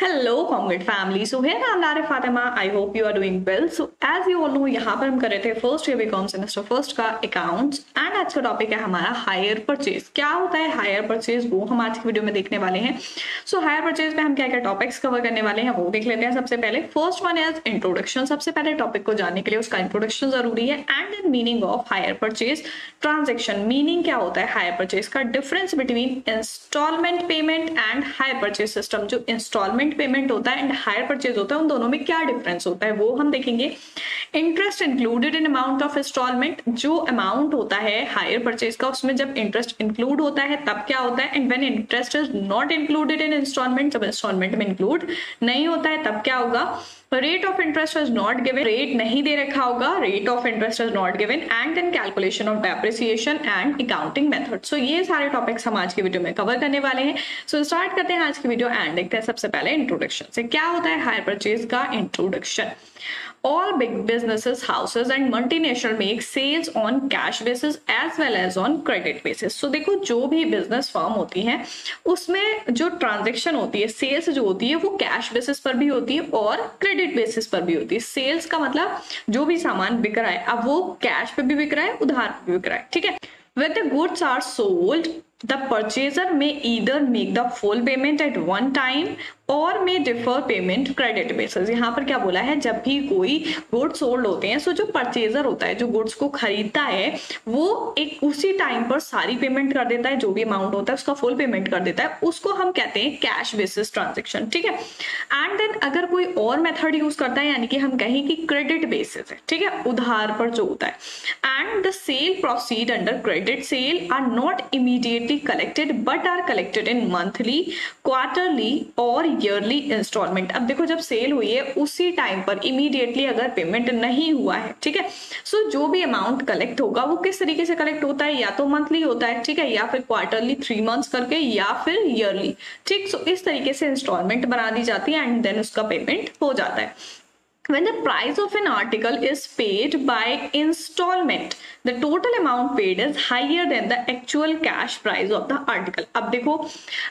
Hello, Congregate family. So here I'm Nare Fatima. I hope you are doing well. So as you all know, यहाँ पर हम कर रहे थे first year BCom semester first का accounts and आज का टॉपिक है हमारा हायर परचेज। क्या होता है हायर परचेज, वो हम आज की वीडियो में देखने वाले हैं। सो हायर परचेज में हम क्या क्या टॉपिक्स कवर करने वाले हैं वो देख लेते हैं। सबसे पहले फर्स्ट वन इज इंट्रोडक्शन। सबसे पहले टॉपिक को जानने के लिए उसका इंट्रोडक्शन जरूरी है and then meaning of hire purchase transaction. Meaning क्या होता है हायर परचेज का, difference between instalment payment and hire purchase system. जो इंस्टॉलमेंट पेमेंट होता है एंड हायर परचेज होता है, उन दोनों में क्या डिफरेंस होता है वो हम देखेंगे। Interest included in amount of instalment, जो अमाउंट होता है हायर परचेज का उसमें जब इंटरेस्ट इंक्लूड होता है तब क्या होता है, and when interest is not included in instalment, जब इंस्टॉलमेंट में इंक्लूड नहीं होता है तब क्या होगा। Rate of interest is not given, rate नहीं दे रखा होगा, rate of interest is not given and then calculation of depreciation and accounting method. So ये सारे टॉपिक्स हम आज की वीडियो में कवर करने वाले हैं। सो स्टार्ट करते हैं आज की वीडियो एंड देखते हैं सबसे पहले इंट्रोडक्शन से क्या होता है हायर परचेज का introduction. All big businesses, houses and multinational make sales on cash basis as well as on credit basis. So देखो जो भी बिजनेस फर्म होती है उसमें जो ट्रांजेक्शन होती है, सेल्स जो होती है वो कैश बेसिस पर भी होती है और क्रेडिट बेसिस पर भी होती है। सेल्स का मतलब जो भी सामान बिक रहा है, अब वो कैश पे भी बिक रहा है, उधार पे भी बिक रहा है, ठीक है। When the goods are sold, the purchaser may either make the full payment at one time और may defer payment credit basis। यहाँ पर क्या बोला है, जब भी कोई गुड्स सोल्ड होते हैं सो जो परचेजर होता है, जो गुड्स को खरीदता है वो एक उसी टाइम पर सारी पेमेंट कर देता है, जो भी अमाउंट होता है उसका फुल पेमेंट कर देता है, उसको हम कहते हैं कैश बेसिस ट्रांजेक्शन, ठीक है। एंड देन अगर कोई और मेथड यूज करता है, यानी कि हम कहें कि क्रेडिट बेसिस है, ठीक है, उधार पर जो होता है, and the sale proceed under credit sale are not immediately collected but are collected in monthly, quarterly और ईयरली इंस्टॉलमेंट। अब देखो जब सेल हुई है उसी टाइम पर इमीडिएटली अगर पेमेंट नहीं हुआ है, ठीक है, सो जो भी अमाउंट कलेक्ट होगा वो किस तरीके से कलेक्ट होता है, या तो मंथली होता है, ठीक है, या फिर क्वार्टरली 3 मंथ्स करके, या फिर ईयरली, ठीक। सो इस तरीके से इंस्टॉलमेंट बना दी जाती है एंड देन उसका पेमेंट हो जाता है। When the price of an article is paid by installment, the total amount paid is higher than the actual cash price of the article। अब देखो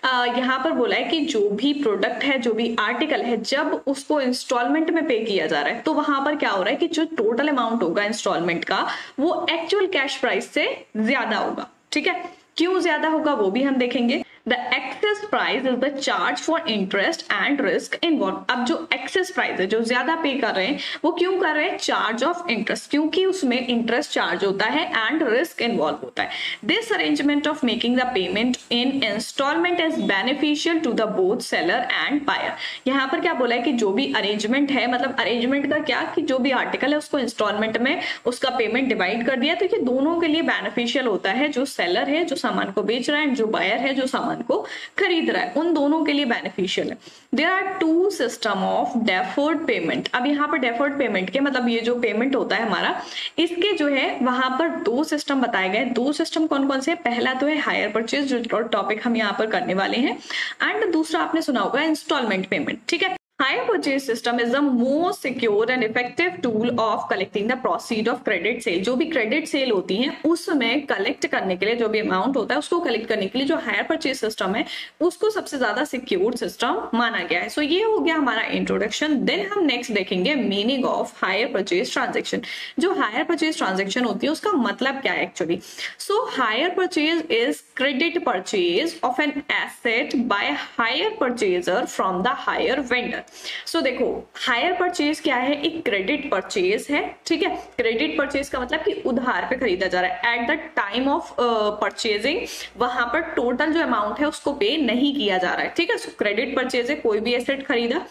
यहाँ पर बोला है कि जो भी प्रोडक्ट है, जो भी आर्टिकल है, जब उसको इंस्टॉलमेंट में पे किया जा रहा है तो वहां पर क्या हो रहा है कि जो टोटल अमाउंट होगा इंस्टॉलमेंट का वो एक्चुअल कैश प्राइस से ज्यादा होगा, ठीक है। क्यों ज्यादा होगा वो भी हम देखेंगे। The excess price is the charge for interest and risk involved। अब जो excess price है, जो ज्यादा पे कर रहे हैं, वो क्यों कर रहे हैं, चार्ज ऑफ इंटरेस्ट, क्योंकि उसमें इंटरेस्ट चार्ज होता है एंड रिस्क इन्वॉल्व होता है। This arrangement of making the payment in instalment is beneficial to the both seller and buyer. यहाँ पर क्या बोला है कि जो भी अरेंजमेंट है, मतलब अरेंजमेंट का क्या, कि जो भी आर्टिकल है उसको इंस्टॉलमेंट में उसका पेमेंट डिवाइड कर दिया, तो ये दोनों के लिए बेनिफिशियल होता है। जो सेलर है जो सामान को बेच रहा है, जो बायर है जो सामान को खरीद रहा है, उन दोनों के लिए बेनिफिशियल है। There are two system of deferred payment. अब यहाँ पर डेफर्ड पेमेंट के मतलब ये जो पेमेंट होता है हमारा, इसके जो है वहां पर 2 सिस्टम बताए गए। 2 सिस्टम कौन कौन से, पहला तो है हायर परचेज जो टॉपिक हम यहाँ पर करने वाले हैं, एंड दूसरा आपने सुना होगा इंस्टॉलमेंट पेमेंट, ठीक है। Hire purchase system is the most secure and effective tool of collecting the proceed of credit sale। जो भी क्रेडिट सेल होती है उसमें कलेक्ट करने के लिए, जो भी अमाउंट होता है उसको कलेक्ट करने के लिए जो हायर परचेज सिस्टम है उसको सबसे ज्यादा सिक्योर सिस्टम माना गया है। सो ये हो गया हमारा इंट्रोडक्शन। देन हम नेक्स्ट देखेंगे meaning of hire purchase transaction. जो हायर परचेज ट्रांजेक्शन होती है उसका मतलब क्या है actually. So hire purchase is credit purchase of an asset by hire purchaser from the hire vendor. So देखो हायर परचेज क्या है, एक क्रेडिट परचेज है, ठीक है। क्रेडिट परचेज का मतलब कि उधार पे खरीदा जा रहा है। At the time of purchasing वहां पर टोटल जो अमाउंट है उसको पे नहीं किया जा रहा है, ठीक है। सो क्रेडिट परचेज है, कोई भी एसेट खरीदा,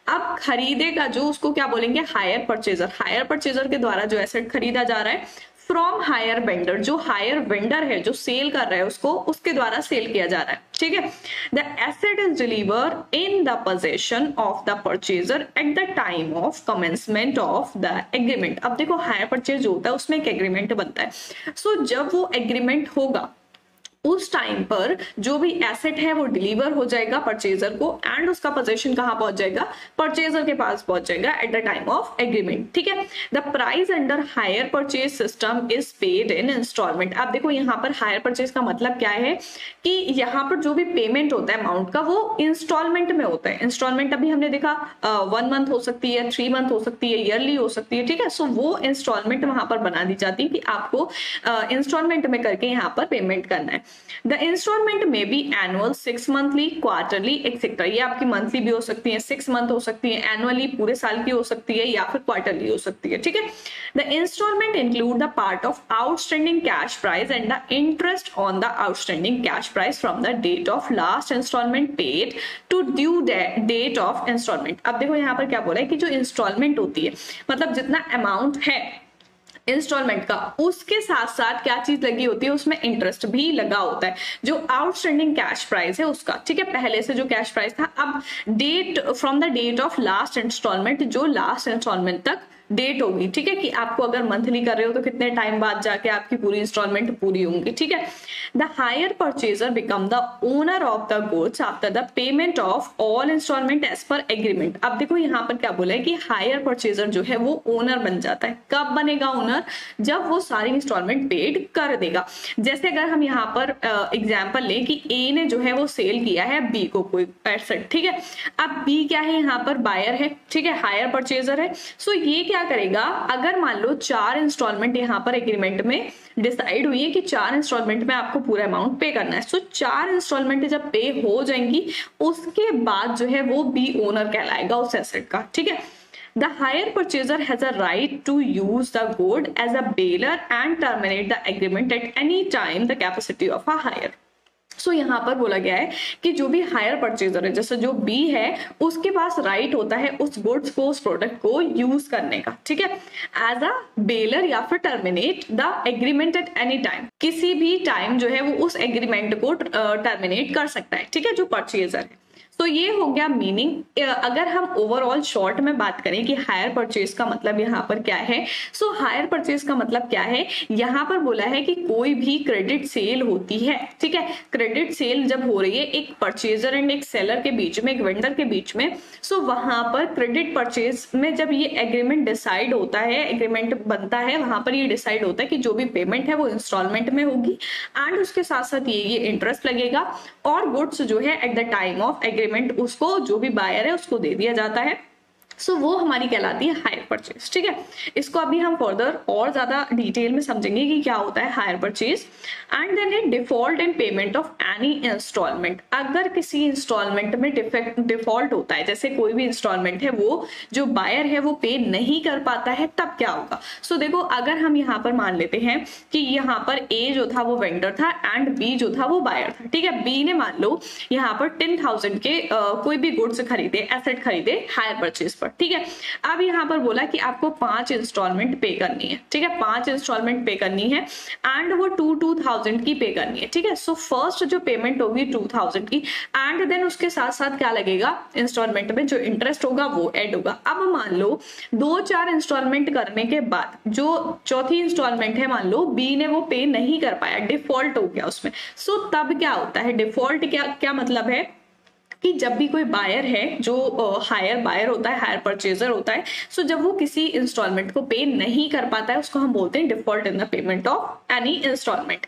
अब खरीदेगा जो उसको क्या बोलेंगे, हायर परचेजर। हायर परचेजर के द्वारा जो एसेट खरीदा जा रहा है फ्रॉम हायर वेंडर, जो हायर वेंडर है जो सेल कर रहा है उसको, उसके द्वारा सेल किया जा रहा है, ठीक है। The asset is deliver in the possession of the purchaser eight the time of commencement of the agreement. अब देखो हायर परचेज जो होता है उसमें एक एग्रीमेंट बनता है। सो जब वो एग्रीमेंट होगा उस टाइम पर जो भी एसेट है वो डिलीवर हो जाएगा परचेजर को एंड उसका पोजीशन कहां पहुंच जाएगा, परचेजर के पास पहुंच जाएगा at the time of agreement. ठीक है, the price under hire purchase system is paid in instalment. आप देखो यहाँ पर हायर परचेज का मतलब क्या है कि यहाँ पर जो भी पेमेंट होता है अमाउंट का वो इंस्टॉलमेंट में होता है। इंस्टॉलमेंट अभी हमने देखा 1 मंथ हो सकती है, 3 मंथ हो सकती है, ईयरली हो सकती है। ठीक है, सो वो इंस्टॉलमेंट वहां पर बना दी जाती है कि आपको इंस्टॉलमेंट में करके यहाँ पर पेमेंट करना है। The instalment may be annual, 6 monthly, quarterly etcetera. ये आपकी मंथली भी हो सकती है, 6 मंथ हो सकती है, एनुअली पूरे साल की हो सकती है, या फिर क्वार्टरली हो सकती है। ठीक है, the instalment include the part of outstanding cash price and the interest on the outstanding cash price from the date of last instalment paid to due date of instalment. अब देखो यहाँ पर क्या बोला है कि जो इंस्टॉलमेंट होती है मतलब जितना अमाउंट है इंस्टॉलमेंट का, उसके साथ साथ क्या चीज लगी होती है, उसमें इंटरेस्ट भी लगा होता है, जो आउटस्टैंडिंग कैश प्राइस है उसका। ठीक है, पहले से जो कैश प्राइस था, अब date from the date of last instalment, जो लास्ट इंस्टॉलमेंट तक डेट होगी। ठीक है, कि आपको अगर मंथली कर रहे हो तो कितने टाइम बाद जाके आपकी पूरी इंस्टॉलमेंट पूरी होंगी। ठीक है, the hire purchaser become the owner of the goods after the payment of all instalment as per agreement. अब देखो यहाँ पर क्या बोला है कि हायर परचेजर जो है वो ओनर बन जाता है। कब बनेगा ओनर, जब वो सारी इंस्टॉलमेंट पेड कर देगा। जैसे अगर हम यहाँ पर एग्जाम्पल लें कि ए ने जो है वो सेल किया है बी को कोई एसेट। ठीक है, अब बी क्या है, यहाँ पर बायर है। ठीक है, हायर परचेजर है। सो ये क्या करेगा, अगर मान लो 4 इंस्टॉलमेंट यहाँ पर एग्रीमेंट में डिसाइड हुई है कि 4 इंस्टॉलमेंट में आपको पूरा अमाउंट पे करना है। सो 4 इंस्टॉलमेंट जब पे हो जाएंगी उसके बाद जो है वो बी ओनर कहलाएगा उस एसेट का। ठीक है, the hire purchaser has a right to use the good as a bailor and terminate the agreement at any time the capacity of a hire। सो यहाँ पर बोला गया है कि जो भी हायर परचेजर है, जैसे जो बी है, उसके पास राइट होता है उस गुड्स को, उस प्रोडक्ट को यूज करने का। ठीक है, एज अ बेलर या फिर terminate the agreement at any time, किसी भी टाइम जो है वो उस एग्रीमेंट को टर्मिनेट कर सकता है। ठीक है, जो परचेजर है। तो ये हो गया मीनिंग। अगर हम ओवरऑल शॉर्ट में बात करें कि हायर परचेज का मतलब यहाँ पर क्या है, सो हायर परचेज का मतलब क्या है, यहाँ पर बोला है कि कोई भी क्रेडिट सेल होती है। ठीक है, क्रेडिट सेल जब हो रही है एक परचेजर एंड एक सेलर के बीच में, एक वेंडर के बीच में, सो वहां पर क्रेडिट परचेज में जब ये एग्रीमेंट डिसाइड होता है, एग्रीमेंट बनता है, वहां पर ये डिसाइड होता है कि जो भी पेमेंट है वो इंस्टॉलमेंट में होगी एंड उसके साथ साथ ये इंटरेस्ट लगेगा और गुड्स जो है at the time of agreement उसको, जो भी बायर है उसको दे दिया जाता है। सो वो हमारी कहलाती है हायर परचेज। ठीक है, इसको अभी हम फर्दर और ज्यादा डिटेल में समझेंगे कि क्या होता है hire purchase. And then it default in payment of any instalment. अगर किसी इंस्टॉलमेंट में डिफॉल्ट होता है, जैसे कोई भी इंस्टॉलमेंट है वो जो बायर है वो पे नहीं कर पाता है, तब क्या होगा। सो देखो, अगर हम यहाँ पर मान लेते हैं कि यहाँ पर ए जो था वो वेंडर था एंड बी जो था वो बायर था। ठीक है, बी ने मान लो यहाँ पर 10,000 के कोई भी गुड्स खरीदे, एसेट खरीदे हायर परचेज पर। ठीक है, अब यहाँ पर बोला कि आपको 5 इंस्टॉलमेंट पे करनी है। ठीक है, 5 इंस्टॉलमेंट पे करनी है एंड वो 2,000 की पे करनी है। ठीक है, सो फर्स्ट जो पेमेंट होगी 2,000 की एंड देन उसके साथ साथ क्या लगेगा, इंस्टॉलमेंट में जो इंटरेस्ट होगा वो ऐड होगा। अब मान लो 2-4 इंस्टॉलमेंट करने के बाद जो चौथी इंस्टॉलमेंट है, मान लो बी ने वो पे नहीं कर पाया, डिफॉल्ट हो गया उसमें। सो तब क्या होता है, डिफॉल्ट क्या मतलब है कि जब भी कोई बायर है, जो हायर बायर होता है, हायर परचेजर होता है, सो जब वो किसी इंस्टॉलमेंट को पे नहीं कर पाता है उसको हम बोलते हैं default in the payment of any instalment.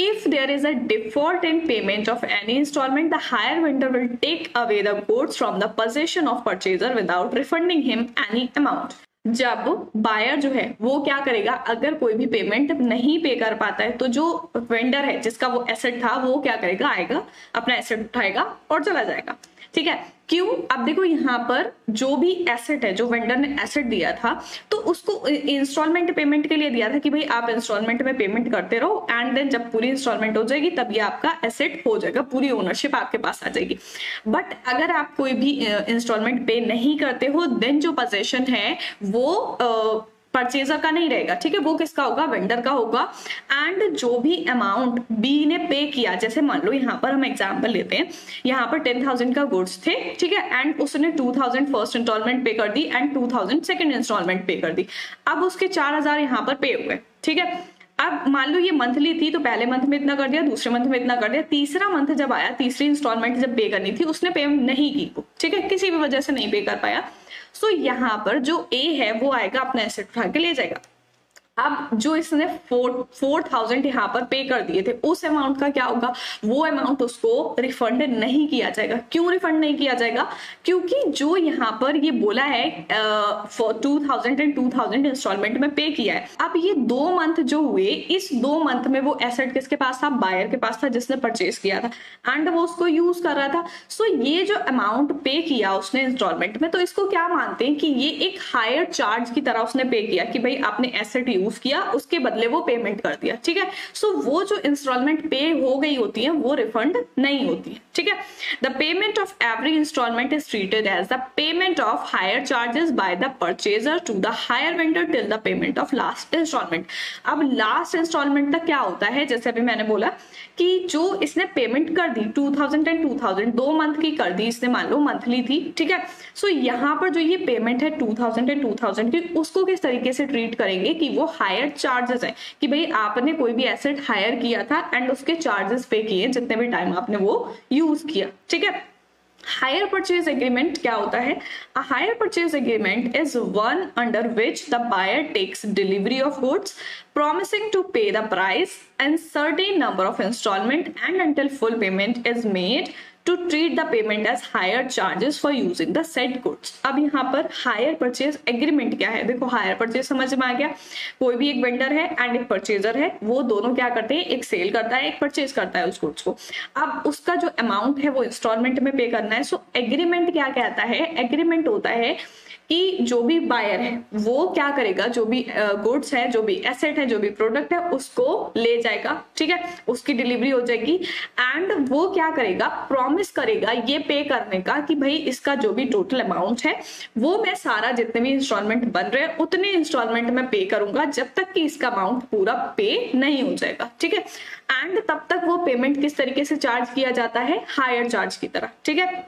If there is a default in payment of any instalment, the hire vendor will take away the goods from the position of purchaser without refunding him any amount. जब buyer जो है वो क्या करेगा, अगर कोई भी payment नहीं पे कर पाता है तो जो वेंडर है जिसका वो एसेट था वो क्या करेगा, आएगा, अपना एसेट उठाएगा और चला जाएगा। ठीक है, क्यों, अब देखो यहाँ पर जो भी एसेट है, जो वेंडर ने एसेट दिया था तो उसको इंस्टॉलमेंट पेमेंट के लिए दिया था कि भाई आप इंस्टॉलमेंट में पेमेंट करते रहो एंड देन जब पूरी इंस्टॉलमेंट हो जाएगी तब ये आपका एसेट हो जाएगा, पूरी ओनरशिप आपके पास आ जाएगी। बट अगर आप कोई भी इंस्टॉलमेंट पे नहीं करते हो देन जो पोजीशन है वो परचेजर का नहीं रहेगा। ठीक है, वो किसका होगा, वेंडर का होगा। एंड जो भी अमाउंट बी ने पे किया, जैसे मान लो यहाँ पर हम एग्जांपल लेते हैं, यहाँ पर 10,000 का गुड्स थे। ठीक है, एंड उसने 2,000 फर्स्ट इंस्टॉलमेंट पे कर दी एंड 2,000 सेकंड इंस्टॉलमेंट पे कर दी। अब उसके 4,000 यहाँ पर पे हुए। ठीक है, अब मान लो ये मंथली थी तो पहले मंथ में इतना कर दिया, दूसरे मंथ में इतना कर दिया, तीसरा मंथ जब आया, तीसरी इंस्टॉलमेंट जब पे करनी थी उसने पेमेंट नहीं की, ठीक है, किसी भी वजह से नहीं पे कर पाया। सो यहाँ पर जो ए है वो आएगा अपना एसेट उठा के ले जाएगा। अब जो इसने 4,000 यहाँ पर पे कर दिए थे उस अमाउंट का क्या होगा, वो अमाउंट उसको रिफंड नहीं किया जाएगा। क्यों रिफंड नहीं किया जाएगा, क्योंकि जो यहाँ पर ये बोला है 2,000 एंड 2,000 इंस्टॉलमेंट में पे किया है। अब ये 2 मंथ जो हुए, इस 2 मंथ में वो एसेट किसके पास था, बायर के पास था जिसने परचेज किया था एंड वो उसको यूज कर रहा था। सो ये जो अमाउंट पे किया उसने इंस्टॉलमेंट में, तो इसको क्या मानते हैं कि ये एक हायर चार्ज की तरह उसने पे किया कि भाई आपने एसेट यूज किया, उसके बदले वो पेमेंट कर दिया, ठीक है। सो वो जो इंस्टॉलमेंट पे हो गई होती है वो रिफंड नहीं होती है, ठीक है। The payment of every instalment is treated as the payment of hire charges by the purchaser to the hire vendor till the payment of last instalment. अब लास्ट इंस्टॉलमेंट तक क्या होता है, जैसे अभी मैंने बोला कि जो इसने पेमेंट कर दी 2,000 एंड 2,000 2 मंथ की कर दी इसने, मान लो मंथली थी, ठीक है। सो यहाँ पर जो ये पेमेंट है 2,000 एंड 2,000 की, उसको किस तरीके से ट्रीट करेंगे कि वो हायर चार्जेस है, कि भाई आपने कोई भी एसेट हायर किया था एंड उसके चार्जेस पे किए जितने भी टाइम आपने वो यूज किया, ठीक है। हायर परचेज एग्रीमेंट क्या होता है, a hire purchase agreement is one under which the buyer takes delivery of goods promising to pay the price and certain number of installment and until full payment is made to treat the payment as higher charges for using the said goods। अब यहाँ पर higher purchase agreement क्या है, देखो hire purchase समझ में आ गया, कोई भी एक वेंडर है एंड एक परचेजर है, वो दोनों क्या करते हैं, एक सेल करता है एक परचेज करता है उस गुड्स को। अब उसका जो अमाउंट है वो इंस्टॉलमेंट में पे करना है। सो एग्रीमेंट क्या कहता है, एग्रीमेंट होता है कि जो भी बायर है वो क्या करेगा, जो भी गुड्स है, जो भी एसेट है, जो भी प्रोडक्ट है उसको ले जाएगा, ठीक है, उसकी डिलीवरी हो जाएगी एंड वो क्या करेगा, प्रॉमिस करेगा ये पे करने का कि भाई इसका जो भी टोटल अमाउंट है वो मैं सारा जितने भी इंस्टॉलमेंट बन रहे हैं उतने इंस्टॉलमेंट में पे करूंगा जब तक कि इसका अमाउंट पूरा पे नहीं हो जाएगा, ठीक है। एंड तब तक वो पेमेंट किस तरीके से चार्ज किया जाता है, हायर चार्ज की तरह, ठीक है।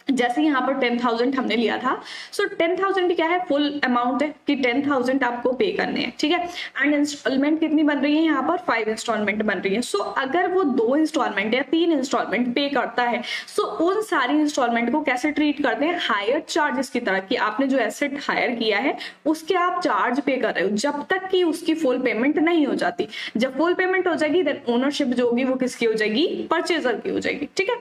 जैसे यहाँ पर 10,000 हमने लिया था, सो 10,000 क्या है, फुल अमाउंट है कि 10,000 आपको पे करने हैं, ठीक है। एंड इंस्टॉलमेंट कितनी बन रही है, यहाँ पर 5 इंस्टॉलमेंट बन रही है। सो अगर वो 2 इंस्टॉलमेंट या 3 इंस्टॉलमेंट पे करता है, सो उन सारी इंस्टॉलमेंट को कैसे ट्रीट करते हैं, हायर चार्जेस की तरह कि आपने जो एसेट हायर किया है उसके आप चार्ज पे कर रहे हो जब तक कि उसकी फुल पेमेंट नहीं हो जाती। जब फुल पेमेंट हो जाएगी देन ओनरशिप जो होगी वो किसकी हो जाएगी, परचेजर की हो जाएगी, ठीक है।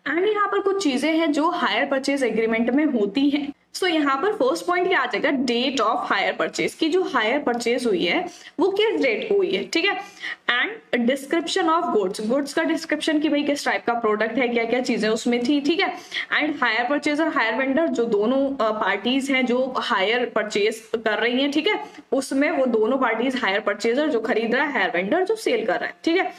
एंड यहाँ पर कुछ चीजें हैं जो हायर परचेज एग्रीमेंट में होती हैं। सो यहाँ पर फर्स्ट पॉइंट क्या आ जाएगा, डेट ऑफ हायर परचेज की, जो हायर परचेज हुई है वो किस डेट को हुई है, ठीक है। And description of goods, goods का डिस्क्रिप्शन कि भाई किस टाइप का प्रोडक्ट है, क्या क्या चीजें उसमें थी, ठीक है। And hire purchaser hire vendor, जो दोनों पार्टीज हैं जो हायर परचेज कर रही हैं, ठीक है, उसमें वो दोनों पार्टीज, हायर परचेजर जो खरीद रहा है, हायर वेंडर जो सेल कर रहा है, ठीक है।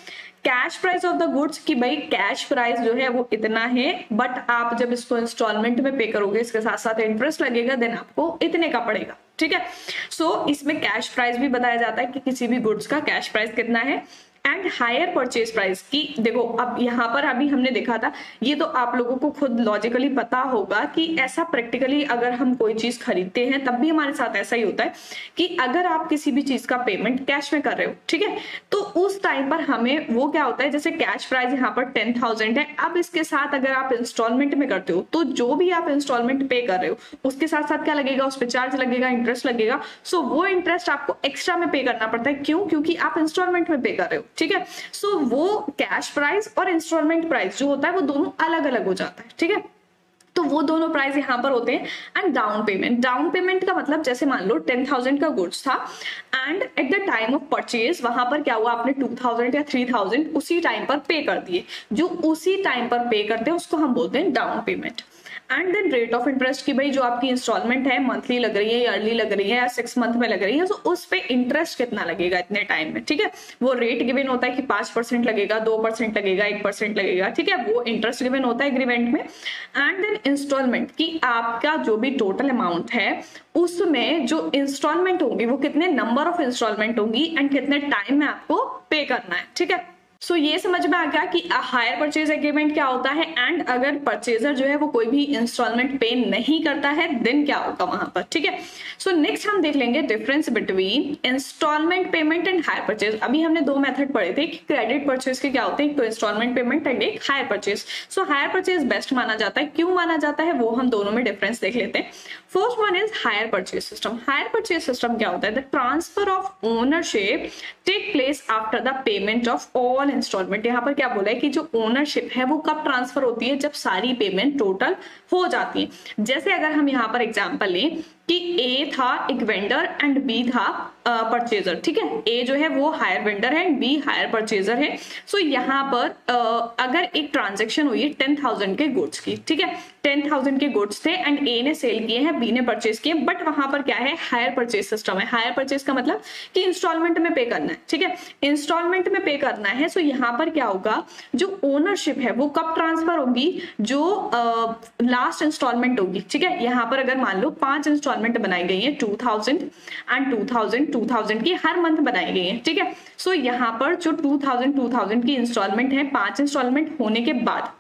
Cash price of the goods कि भाई कैश प्राइस जो है वो इतना है, बट आप जब इसको इंस्टॉलमेंट में पे करोगे इसके साथ साथ इंटरेस्ट लगेगा देन आपको इतने का पड़ेगा, ठीक है। सो इसमें कैश प्राइस भी बताया जाता है कि किसी भी गुड्स का कैश प्राइस कितना है। एंड हायर परचेज प्राइस की, देखो अब यहाँ पर अभी हमने देखा था, ये तो आप लोगों को खुद लॉजिकली पता होगा कि ऐसा प्रैक्टिकली अगर हम कोई चीज खरीदते हैं तब भी हमारे साथ ऐसा ही होता है कि अगर आप किसी भी चीज का पेमेंट कैश में कर रहे हो, ठीक है, तो उस टाइम पर हमें वो क्या होता है, जैसे कैश प्राइस यहाँ पर 10,000 है, अब इसके साथ अगर आप इंस्टॉलमेंट में करते हो तो जो भी आप इंस्टॉलमेंट पे कर रहे हो उसके साथ साथ क्या लगेगा, उस पर चार्ज लगेगा, इंटरेस्ट लगेगा। सो वो इंटरेस्ट आपको एक्स्ट्रा में पे करना पड़ता है, क्यों, क्योंकि आप इंस्टॉलमेंट में पे कर रहे हो, ठीक है। सो वो कैश प्राइस और इंस्टॉलमेंट प्राइस जो होता है वो दोनों अलग अलग हो जाता है, ठीक है। तो वो दोनों प्राइस यहाँ पर होते हैं। And down payment, down payment का मतलब जैसे मान लो 10,000 का गुड्स था and at the time of purchase वहां पर क्या हुआ, आपने 2,000 या 3,000 उसी टाइम पर पे कर दिए। जो उसी टाइम पर पे करते हैं उसको हम बोलते हैं down payment. And then rate of interest की भाई जो आपकी इंस्टॉलमेंट है मंथली लग रही है, ईयरली लग रही है या 6 मंथ में लग रही है, तो उस पे इंटरेस्ट कितना लगेगा इतने टाइम में, ठीक है। वो रेट गिवन होता है कि 5% लगेगा, 2% लगेगा, 1% लगेगा, ठीक है, वो इंटरेस्ट गिवन होता है एग्रीमेंट में। एंड देन इंस्टॉलमेंट की आपका जो भी टोटल अमाउंट है उसमें जो इंस्टॉलमेंट होंगी वो कितने नंबर ऑफ इंस्टॉलमेंट होंगी एंड कितने टाइम में आपको पे करना है, ठीक है। सो ये समझ में आ गया कि हायर परचेज एग्रीमेंट क्या होता है, एंड अगर परचेजर जो है वो कोई भी इंस्टॉलमेंट पे नहीं करता है देन क्या होगा वहां पर, ठीक है। सो नेक्स्ट हम देख लेंगे difference between instalment payment and hire purchase. अभी हमने दो मेथड पढ़े थे कि क्रेडिट परचेज के क्या होते हैं, एक तो इंस्टॉलमेंट पेमेंट एंड एक हायर परचेज। सो हायर परचेज बेस्ट माना जाता है, क्यों माना जाता है वो हम दोनों में डिफरेंस देख लेते हैं। First one is hire purchase system. Hire purchase system क्या होता है, the transfer of ownership take place after the payment of all instalment. यहाँ पर क्या बोला है कि जो ओनरशिप है वो कब ट्रांसफर होती है, जब सारी पेमेंट टोटल हो जाती है। जैसे अगर हम यहाँ पर एग्जांपल लें कि ए था एक वेंडर एंड बी था परचेजर, ठीक है। ए जो है वो हायर वेंडर है एंड बी हायर परचेजर है। सो यहाँ पर अगर एक ट्रांजेक्शन हुई है 10,000 के गुड्स की, ठीक है, 10,000 के गुड्स थे एंड ए ने सेल किए हैं, बी ने परचेज किए, बट वहां पर क्या है, हायर परचेज सिस्टम है। हायर परचेज का मतलब कि इंस्टॉलमेंट में पे करना है, ठीक है, इंस्टॉलमेंट में पे करना है। सो यहाँ पर क्या होगा, जो ओनरशिप है वो कब ट्रांसफर होगी, जो लास्ट इंस्टॉलमेंट होगी, ठीक है। यहाँ पर अगर मान लो 5 इंस्टॉलमेंट बनाई गई है, 2000 एंड 2000 की हर मंथ बनाई गई है, ठीक है। सो यहाँ पर जो 2000 की इंस्टॉलमेंट है, 5 इंस्टॉलमेंट होने के बाद,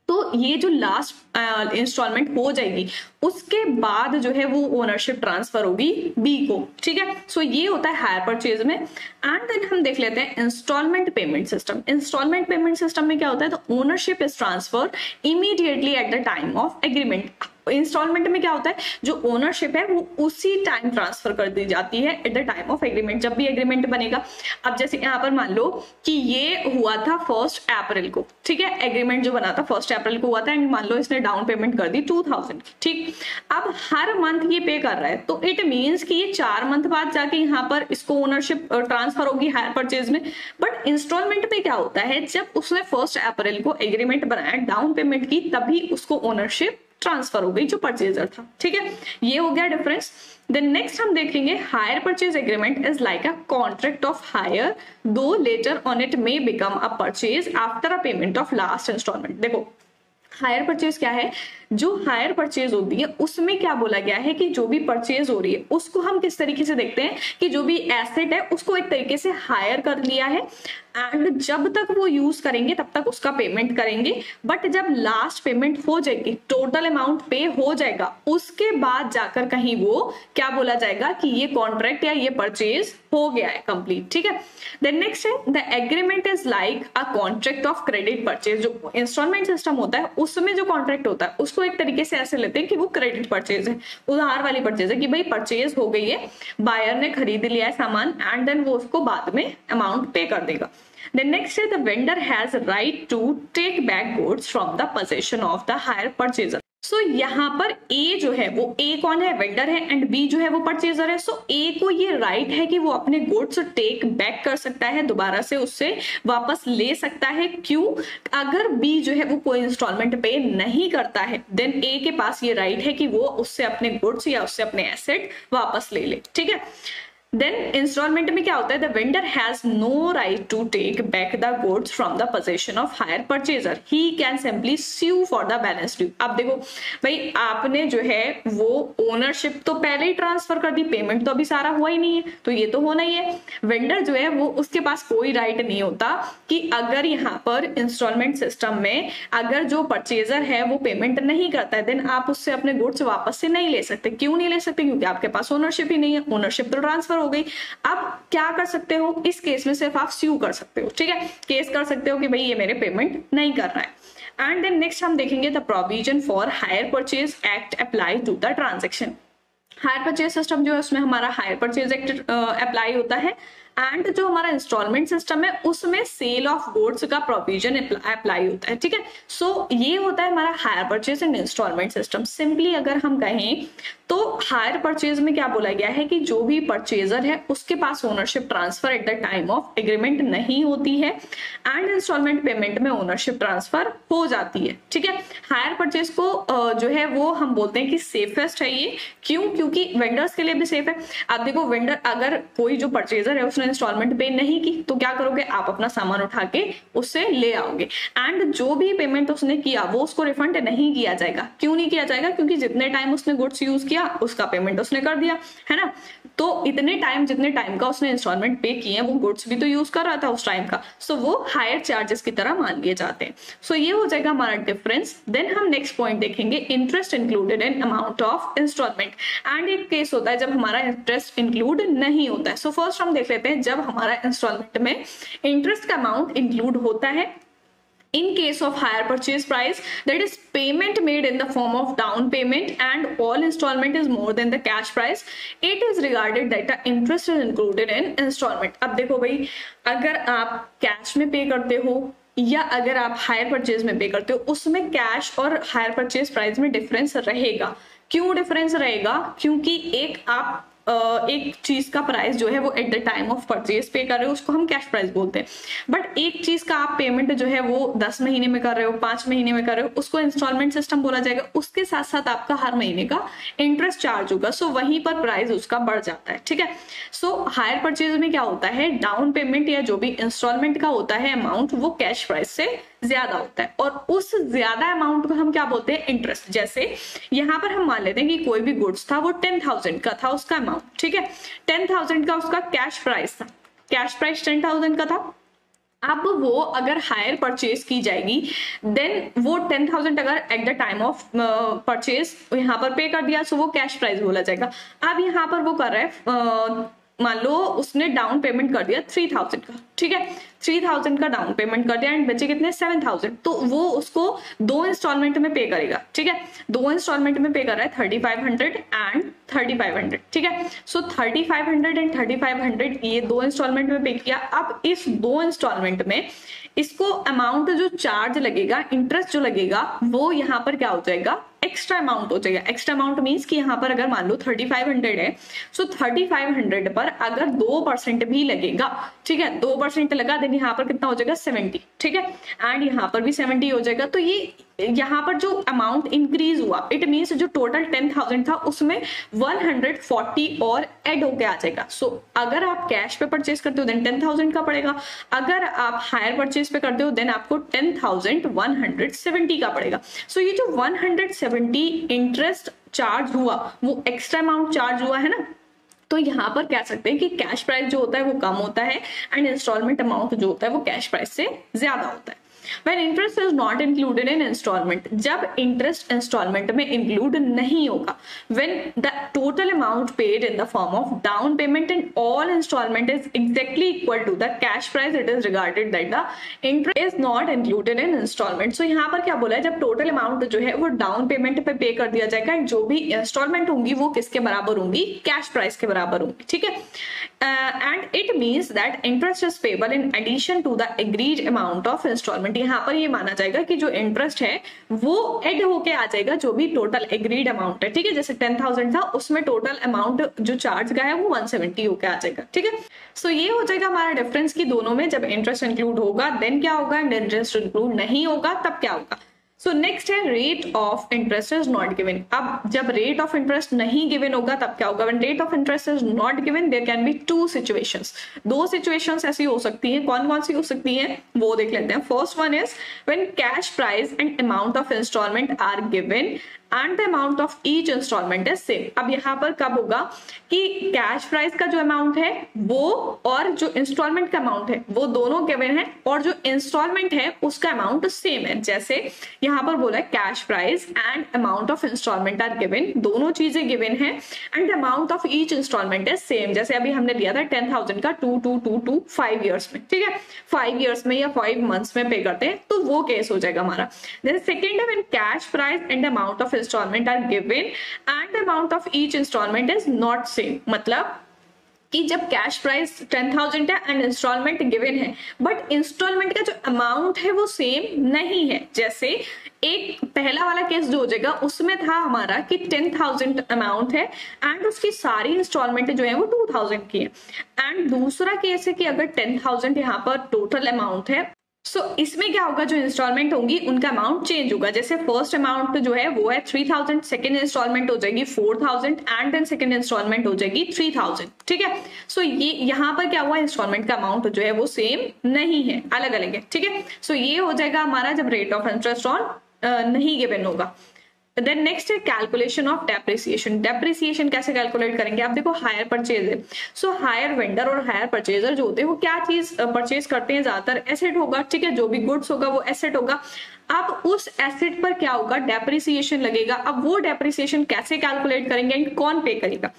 तो ये जो लास्ट इंस्टॉलमेंट हो जाएगी उसके बाद जो है वो ओनरशिप ट्रांसफर होगी बी को, ठीक है। सो ये होता है हायर परचेज में। एंड देन हम देख लेते हैं instalment payment system. Instalment payment system में क्या होता है, तो ownership is transfer immediately at the time of agreement. Instalment में क्या होता है, जो ओनरशिप है वो उसी टाइम ट्रांसफर कर दी जाती है at the time of agreement, जब भी एग्रीमेंट बनेगा। अब जैसे यहाँ पर मान लो कि ये हुआ था 1 अप्रैल को, ठीक है, एग्रीमेंट जो बना था 1 अप्रैल को हुआ था एंड मान लो इसने डाउन पेमेंट कर दी 2000 की, ठीक। अब हर मंथ ये पे कर रहा है, तो इट मीन्स कि ये 4 मंथ बाद जाके यहाँ पर इसको ओनरशिप ट्रांसफर होगी हायर परचेज में। बट इंस्टॉलमेंट में क्या होता है, जब उसने 1 अप्रैल को एग्रीमेंट बनाया, डाउन पेमेंट की, तभी उसको ओनरशिप ट्रांसफर हो गई जो परचेजर था, ठीक है। ये हो गया डिफरेंस। देन नेक्स्ट हम देखेंगे hire purchase agreement is like a contract of hire, though later on it may become a purchase after a payment of last instalment. देखो हायर परचेज क्या है, जो हायर परचेज होती है उसमें क्या बोला गया है कि जो भी परचेज हो रही है उसको हम किस तरीके से देखते हैं कि जो भी एसेट है उसको एक तरीके से हायर कर लिया है एंड जब तक वो यूज करेंगे तब तक उसका पेमेंट करेंगे, बट जब लास्ट पेमेंट हो जाएगी, टोटल अमाउंट पे हो जाएगा, उसके बाद जाकर कहीं वो क्या बोला जाएगा कि ये कॉन्ट्रैक्ट या ये परचेज हो गया है कंप्लीट, ठीक है। देन नेक्स्ट है the agreement is like a contract of credit purchase. जो इंस्टॉलमेंट सिस्टम होता है उसमें जो कॉन्ट्रैक्ट होता है उसको एक तरीके से ऐसे लेते हैं कि वो क्रेडिट परचेज है, उधार वाली परचेज है, कि भाई परचेज हो गई है, बायर ने खरीद लिया है सामान एंड देन वो उसको बाद में अमाउंट पे कर देगा। Then next है the vendor has right to take back goods from the possession of the hire purchaser. सो यहाँ पर ए जो है वो, ए कौन है, वेंडर है एंड बी जो है वो परचेजर है। सो ए को ये राइट है कि वो अपने गुड्स टेक बैक कर सकता है, दोबारा से उससे वापस ले सकता है। क्यों, अगर बी जो है वो कोई इंस्टॉलमेंट पे नहीं करता है देन ए के पास ये राइट है कि वो उससे अपने गुड्स या उससे अपने एसेट वापस ले ले, ठीक है। देन इंस्टॉलमेंट में क्या होता है, the vendor has no right to take back the goods from the position of hire purchaser, he can simply sue for the balance due. अब देखो भाई आपने जो है वो ओनरशिप तो पहले ही ट्रांसफर कर दी, पेमेंट तो अभी सारा हुआ ही नहीं है, तो ये तो होना ही है। वेंडर जो है वो उसके पास कोई राइट नहीं होता कि अगर यहाँ पर इंस्टॉलमेंट सिस्टम में अगर जो परचेजर है वो पेमेंट नहीं करता है देन आप उससे अपने गुड्स वापस से नहीं ले सकते। क्यों नहीं ले सकते, क्योंकि आपके पास ओनरशिप ही नहीं है, ओनरशिप तो ट्रांसफर हो गई। अब क्या कर सकते हो, इस केस में सिर्फ आप स्यू कर सकते हो, ठीक है, केस कर सकते हो कि भाई ये मेरे पेमेंट नहीं कर रहा है। एंड देन नेक्स्ट हम देखेंगे the provision for hire purchase act apply to the transaction. Hire purchase system जो है उसमें हमारा हायर परचेज एक्ट अप्लाई होता है एंड जो हमारा इंस्टॉलमेंट सिस्टम है उसमें सेल ऑफ गुड्स का प्रोविजन अप्लाई होता है, ठीक है। सो ये होता है हमारा hire purchase and instalment system. Simply अगर हम कहें तो हायर परचेज में क्या बोला गया है कि जो भी परचेजर है उसके पास ownership transfer at the time of agreement नहीं होती है एंड इंस्टॉलमेंट पेमेंट में ओनरशिप ट्रांसफर हो जाती है, ठीक है। हायर परचेज को जो है वो हम बोलते हैं कि सेफेस्ट है ये, क्यों, क्योंकि वेंडर्स के लिए भी सेफ है। आप देखो वेंडर, अगर कोई जो परचेजर है उसने उसने इंस्टॉलमेंट पे नहीं की तो क्या करोगे, आप अपना सामान उठा के उससे ले आओगे एंड जो भी पेमेंट उसने किया वो उसको रिफंड नहीं किया जाएगा। क्यों नहीं किया जाएगा, क्योंकि जितने टाइम उसने गुड्स यूज किया उसका पेमेंट उसने कर दिया है ना। तो इतने टाइम जितने टाइम का उसने इंस्टॉलमेंट पे किए हैं वो गुड्स भी तो यूज कर रहा था उस टाइम का, सो वो हायर चार्जेस की तरह मान लिए जाते हैं। सो ये हो जाएगा हमारा डिफरेंस। देन हम नेक्स्ट पॉइंट देखेंगे, interest included in amount of instalment. And एक केस होता है जब हमारा इंटरेस्ट इंक्लूड नहीं होता है। सो फर्स्ट हम देख लेते हैं जब हमारा इंस्टॉलमेंट में इंटरेस्ट का अमाउंट इंक्लूड होता है। In case of higher purchase price, that is payment made in the form of down payment and all installment is more than the cash price, it is regarded that the interest is included in installment। अब देखो भाई, अगर आप cash में पे करते हो या अगर आप हायर परचेज में पे करते हो, उसमें कैश और हायर परचेज प्राइस में डिफरेंस रहेगा। क्यों डिफरेंस रहेगा, क्योंकि एक चीज का प्राइस जो है वो eight the time of purchase पे कर रहे हो उसको हम कैश प्राइस बोलते हैं, बट एक चीज का आप पेमेंट जो है वो 10 महीने में कर रहे हो, 5 महीने में कर रहे हो, उसको इंस्टॉलमेंट सिस्टम बोला जाएगा। उसके साथ साथ आपका हर महीने का इंटरेस्ट चार्ज होगा, सो वहीं पर प्राइस उसका बढ़ जाता है, ठीक है। सो हायर परचेज में क्या होता है, डाउन पेमेंट या जो भी इंस्टॉलमेंट का होता है अमाउंट वो कैश प्राइस से ज्यादा होता है और उस ज्यादा अमाउंट को हम क्या बोलते हैं, इंटरेस्ट। जैसे यहाँ पर हम मान लेते हैं कि कोई भी गुड्स था वो 10,000 का था उसका अमाउंट, ठीक है, 10,000 का उसका कैश प्राइस था, कैश प्राइस 10,000 का था। अब वो अगर हायर परचेज की जाएगी देन वो 10,000 अगर eight the time of purchase यहाँ पर पे कर दिया, सो वो कैश प्राइस बोला जाएगा। अब यहाँ पर वो कर रहा है, मान लो उसने डाउन पेमेंट कर दिया 3,000 का, ठीक है, 3,000 का डाउन पेमेंट कर दिया एंड बचे कितने 7,000, तो वो उसको 2 इंस्टॉलमेंट में पे करेगा, ठीक है, 2 इंस्टॉलमेंट में पे कर रहा है 3,500 एंड 3,500, ठीक है। सो 3,500 एंड 3,500 ये 2 इंस्टॉलमेंट में पे किया। अब इस 2 इंस्टॉलमेंट में इसको अमाउंट जो चार्ज लगेगा, इंटरेस्ट जो लगेगा वो यहाँ पर क्या हो जाएगा, एक्स्ट्रा अमाउंट हो जाएगा। एक्स्ट्रा अमाउंट मीन्स कि यहाँ पर अगर मान लो 3,500 है, सो 3,500 पर अगर 2% भी लगेगा, ठीक है, 2% लगा देन यहाँ पर कितना हो जाएगा 70, ठीक है, एंड यहाँ पर भी 70 हो जाएगा। तो ये यहाँ पर जो अमाउंट इंक्रीज हुआ, इट मीन्स जो टोटल 10,000 था उसमें 140 और ऐड होके आ जाएगा। सो अगर आप कैश पे परचेज करते हो देन 10,000 का पड़ेगा, अगर आप हायर परचेज पे करते हो देन आपको 10,170 का पड़ेगा। सो ये जो 170 इंटरेस्ट चार्ज हुआ वो एक्स्ट्रा अमाउंट चार्ज हुआ है ना, तो यहाँ पर कह सकते हैं कि कैश प्राइस जो होता है वो कम होता है एंड इंस्टॉलमेंट अमाउंट जो होता है वो कैश प्राइस से ज्यादा होता है। When interest is not included in installment, जब इंटरेस्ट इंस्टॉलमेंट में इंक्लूड नहीं होगा, when the total amount paid in the form of down payment and all installment is exactly equal to the cash price, it is regarded that the interest is not included in installment। So यहाँ पर क्या बोला है, जब total amount जो है वो down payment पे पे कर दिया जाएगा, जो भी इंस्टॉलमेंट होंगी वो किसके बराबर होंगी, कैश प्राइस के बराबर होंगी, ठीक है। And it means that interest is payable in addition to the agreed amount of instalment. यहाँ पर ये माना जाएगा कि जो इंटरेस्ट है वो ऐड होके आ जाएगा जो भी टोटल एग्रीड अमाउंट है, ठीक है। जैसे 10,000 था उसमें टोटल अमाउंट जो चार्ज का है वो 170 होके आ जाएगा, ठीक है। सो ये हो जाएगा हमारा डिफरेंस की दोनों में जब इंटरेस्ट इंक्लूड होगा देन क्या होगा एंड इंटरेस्ट इंक्लूड नहीं होगा तब क्या होगा। सो नेक्स्ट है rate of interest is not given. अब जब रेट ऑफ इंटरेस्ट नहीं गिवन होगा तब क्या होगा, when rate of interest is not given there can be 2 situations. 2 situations ऐसी हो सकती हैं, कौन कौन सी हो सकती हैं वो देख लेते हैं। First one is when cash price and amount of instalment are given and the amount of each instalment is same. अब यहाँ पर कब होगा कि कैश प्राइस का जो अमाउंट है वो और जो इंस्टॉलमेंट का अमाउंट है वो दोनों गिवन है और जो इंस्टॉलमेंट है उसका अमाउंट सेम है। जैसे यहाँ पर बोला है cash price and amount of instalment are given, दोनों चीजें गिवन है and amount of each instalment is same. जैसे अभी हमने लिया था 10,000 का 2 5 ईयर्स में, ठीक है, 5 ईयर्स में या 5 मंथ्स में पे करते हैं तो वो केस हो जाएगा हमारा। देन सेकेंड है when cash price and amount of instalment are given and amount of each instalment is not same. मतलब कि जब कैश प्राइस 10,000 है एंड इंस्टॉलमेंट गिवन है बट इंस्टॉलमेंट का जो अमाउंट है वो सेम नहीं है। जैसे एक पहला वाला केस जो हो जाएगा उसमें था हमारा कि 10,000 अमाउंट है एंड उसकी सारी इंस्टॉलमेंट जो है वो 2,000 की है, एंड दूसरा केस है कि अगर 10,000 यहाँ पर टोटल अमाउंट है इसमें क्या होगा, जो इंस्टॉलमेंट होंगी उनका अमाउंट चेंज होगा। जैसे फर्स्ट अमाउंट जो है वो है 3000, सेकंड इंस्टॉलमेंट हो जाएगी 4000 एंड देन सेकंड इंस्टॉलमेंट हो जाएगी 3000। ठीक है, ये यहाँ पर क्या हुआ, इंस्टॉलमेंट का अमाउंट जो है वो सेम नहीं है, अलग अलग है। ठीक है, ये हो जाएगा हमारा जब रेट ऑफ इंटरेस्ट ऑन नहीं गिवन होगा। देन नेक्स्ट है कैलकुलेशन ऑफ डेप्रिसिएशन। डेप्रिसिएशन कैसे कैलकुलेट करेंगे, आप देखो हायर परचेज है, हायर वेंडर और हायर परचेजर जो होते हैं वो क्या चीज परचेज करते हैं, ज्यादातर एसेट होगा। ठीक है, जो भी गुड्स होगा वो एसेट होगा। अब उस एसेट पर क्या होगा, डेप्रिसिएशन लगेगा। अब वो डेप्रिसिएशन कैसे कैलकुलेट करेंगे एंड कौन पे करेगा।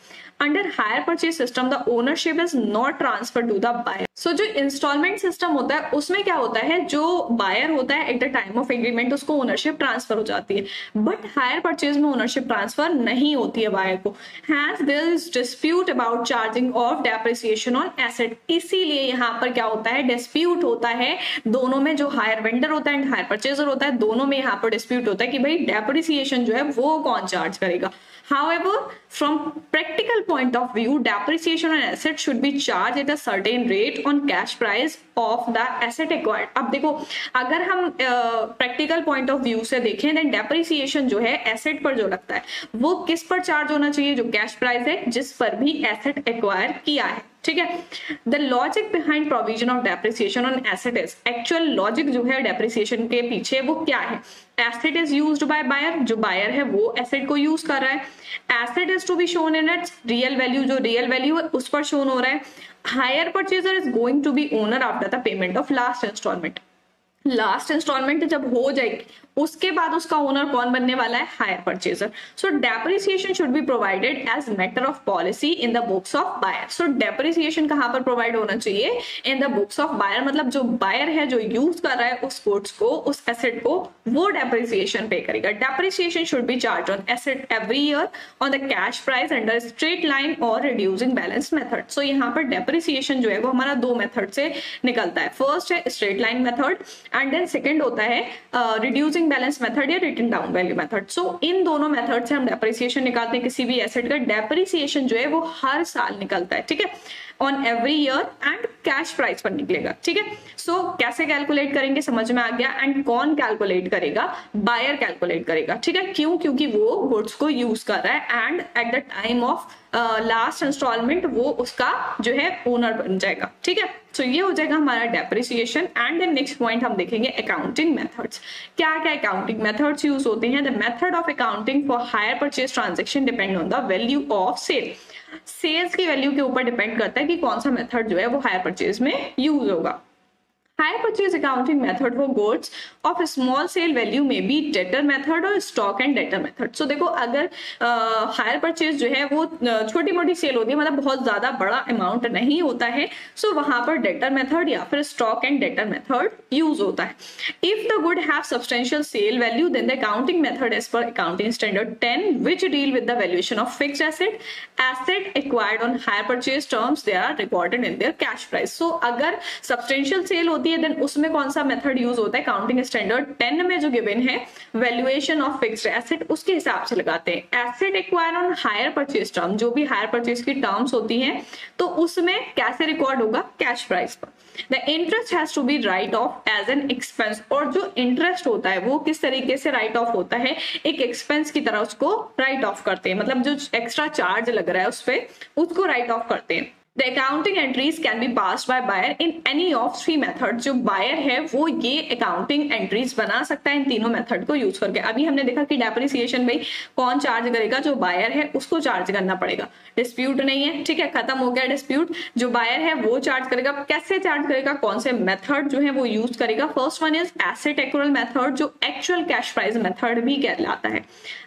Under hire purchase system the ownership is not transfer to the buyer. जो इंस्टॉलमेंट सिस्टम होता है उसमें क्या होता है, जो बायर होता है at the time of agreement उसको ओनरशिप ट्रांसफर हो जाती है, बट हायर परचेज में ओनरशिप ट्रांसफर नहीं होती है बायर को। Hence there is dispute about charging of depreciation on asset. इसीलिए यहाँ पर क्या होता है, डिस्प्यूट होता है दोनों में, जो हायर वेंडर होता है एंड हायर परचेजर होता है, दोनों में यहाँ पर डिस्प्यूट होता है कि भाई डेप्रिसिएशन जो है वो कौन चार्ज करेगा। However, from practical point of view, depreciation on asset should be charged at a certain rate on cash price of the asset acquired. अब देखो, अगर हम प्रैक्टिकल पॉइंट ऑफ व्यू से देखें, देन डेप्रिसिएशन जो है एसेट पर जो लगता है वो किस पर चार्ज होना चाहिए, जो कैश प्राइस है जिस पर भी एसेट एक्वायर किया है। ठीक है, the logic behind provision of depreciation on asset is, actual logic जो है डेप्रिसिएशन के पीछे वो क्या है। Asset is used by buyer, जो बायर है वो एसेट को यूज कर रहा है। Asset is to be shown in its real value, जो रियल वैल्यू है उस पर शोन हो रहा है। Hire purchaser is going to be owner after the payment of last instalment. Last instalment जब हो जाएगी उसके बाद उसका ओनर कौन बनने वाला है, hire purchaser. So depreciation should be provided as matter of policy in the books of buyer. So depreciation कहां पर प्रोवाइड होना चाहिए, in the books of buyer, मतलब जो बायर है जो यूज कर रहा है उस गुड्स को, उस एसेट को, वो डेप्रिसिएशन पे करेगा। Depreciation should B charge on asset every year on the cash price under straight line और रिड्यूसिंग बैलेंस मेथड। सो यहाँ पर डेप्रिसिएशन जो है वो हमारा दो मेथड से निकलता है। फर्स्ट है straight line method and then second होता है रिड्यूसिंग बैलेंस मेथड या written down value method. So इन दोनों मेथड से हम डेप्रिसिएशन निकालते हैं किसी भी एसेट का। डेप्रिसिएशन जो है वो हर साल निकलता है, ठीक है, on every year and cash price पर निकलेगा। ठीक है, सो कैसे कैलकुलेट करेंगे समझ में आ गया। एंड कौन कैलकुलेट करेगा, बायर कैलकुलेट करेगा। ठीक है, क्यों, क्योंकि वो गुड्स को यूज कर रहा है and at the time of last instalment वो उसका जो है ओनर बन जाएगा। ठीक है, सो ये हो जाएगा हमारा depreciation. And then next point हम देखेंगे अकाउंटिंग मेथड्स। क्या क्या अकाउंटिंग मेथड्स यूज होते हैं। The method of accounting for hire purchase transaction depend on the value of sale. Sales की वैल्यू के ऊपर डिपेंड करता है कि कौन सा मेथड जो है वो हायर परचेज में यूज होगा। Higher purchase accounting method for goods of small sale value may be debtor method और stock and debtor method। So देखो, अगर हायर परचेज जो है वो छोटी मोटी सेल होती है, मतलब बहुत ज्यादा बड़ा अमाउंट नहीं होता है, सो वहां पर डेटर मेथड या फिर stock and debtor method use होता है। If the good have substantial sale value then the accounting method as per accounting standard 10 which deal with the valuation of fixed asset acquired on hire purchase terms, they are recorded in their cash price. So अगर substantial cell होती है then उसमें कौन सा method use होता है, accounting standard 10 में जो गिवन है वैल्यूएशन ऑफ फिक्स्ड एसेट उसके हिसाब से लगाते हैं। Asset acquire on hire purchase term, जो भी हायर परचेज की टर्म्स होती हैं तो उसमें कैसे रिकॉर्ड होगा, कैश प्राइस पर। The interest has to be write off as an expense. और जो इंटरेस्ट होता है वो किस तरीके से राइट ऑफ होता है, एक एक्सपेंस की तरह उसको राइट ऑफ करते हैं, मतलब जो एक्स्ट्रा चार्ज लग रहा है उस पर उसको राइट ऑफ करते हैं। The accounting entries can be passed by buyer in any of three methods। जो buyer है वो ये accounting entries बना सकता है इन तीनों मेथड को यूज करके। अभी हमने देखा कि डेप्रिसिएशन भाई कौन चार्ज करेगा, जो बायर है उसको चार्ज करना पड़ेगा, डिस्प्यूट नहीं है। ठीक है, खत्म हो गया डिस्प्यूट। जो बायर है वो चार्ज करेगा, कैसे चार्ज करेगा, कौन से मेथड जो है वो यूज करेगा। First one is asset accrual method, जो एक्चुअल कैश प्राइस मेथड भी कहलाता है।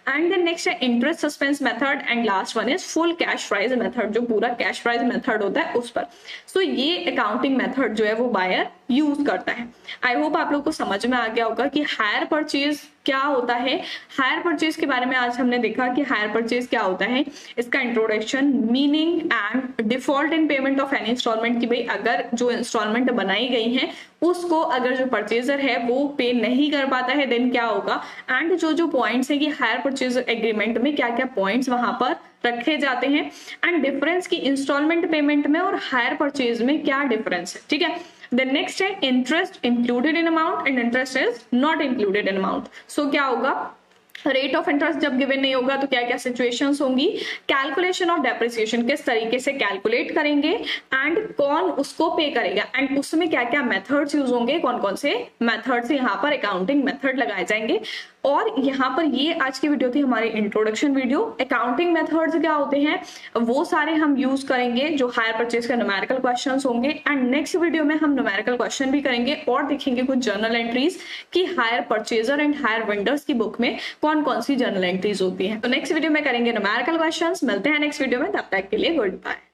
एंड देन नेक्स्ट है interest suspense method and last one is full cash price method, जो पूरा कैश प्राइस मेथड होता है उस पर। सो ये अकाउंटिंग मेथड जो है वो बायर यूज करता है। आई होप आप लोग को समझ में आ गया होगा कि हायर परचेज क्या होता है। हायर परचेज के बारे में आज हमने देखा कि हायर परचेज क्या होता है, इसका introduction, meaning and default in payment of any instalment, कि भाई अगर जो इंस्टॉलमेंट बनाई गई है उसको अगर जो परचेजर है वो पे नहीं कर पाता है देन क्या होगा। एंड जो पॉइंट्स है कि हायर परचेज एग्रीमेंट में क्या क्या पॉइंट्स वहां पर रखे जाते हैं। एंड डिफरेंस की इंस्टॉलमेंट पेमेंट में और हायर परचेज में क्या डिफरेंस है। ठीक है, देन नेक्स्ट है interest included in amount and interest is not included in amount. So क्या होगा, रेट ऑफ इंटरेस्ट जब गिवन नहीं होगा तो क्या क्या सिचुएशंस होंगी, कैलकुलेशन ऑफ डेप्रिसिएशन किस तरीके से कैलकुलेट करेंगे एंड कौन उसको पे करेगा एंड उसमें क्या क्या मेथड्स यूज होंगे, कौन कौन से मेथड्स यहाँ पर अकाउंटिंग मेथड लगाए जाएंगे। और यहाँ पर ये आज की वीडियो थी हमारी इंट्रोडक्शन वीडियो। अकाउंटिंग मेथड्स क्या होते हैं वो सारे हम यूज करेंगे, जो हायर परचेज का न्यूमेरिकल क्वेश्चंस होंगे एंड नेक्स्ट वीडियो में हम न्यूमेरिकल क्वेश्चन भी करेंगे और देखेंगे कुछ जर्नल एंट्रीज कि hire purchaser and hire vendors की बुक में कौन कौन सी जर्नल एंट्रीज होती हैं। तो नेक्स्ट वीडियो में करेंगे न्यूमेरिकल क्वेश्चंस। मिलते हैं नेक्स्ट वीडियो में, तब तक के लिए गुड बाय।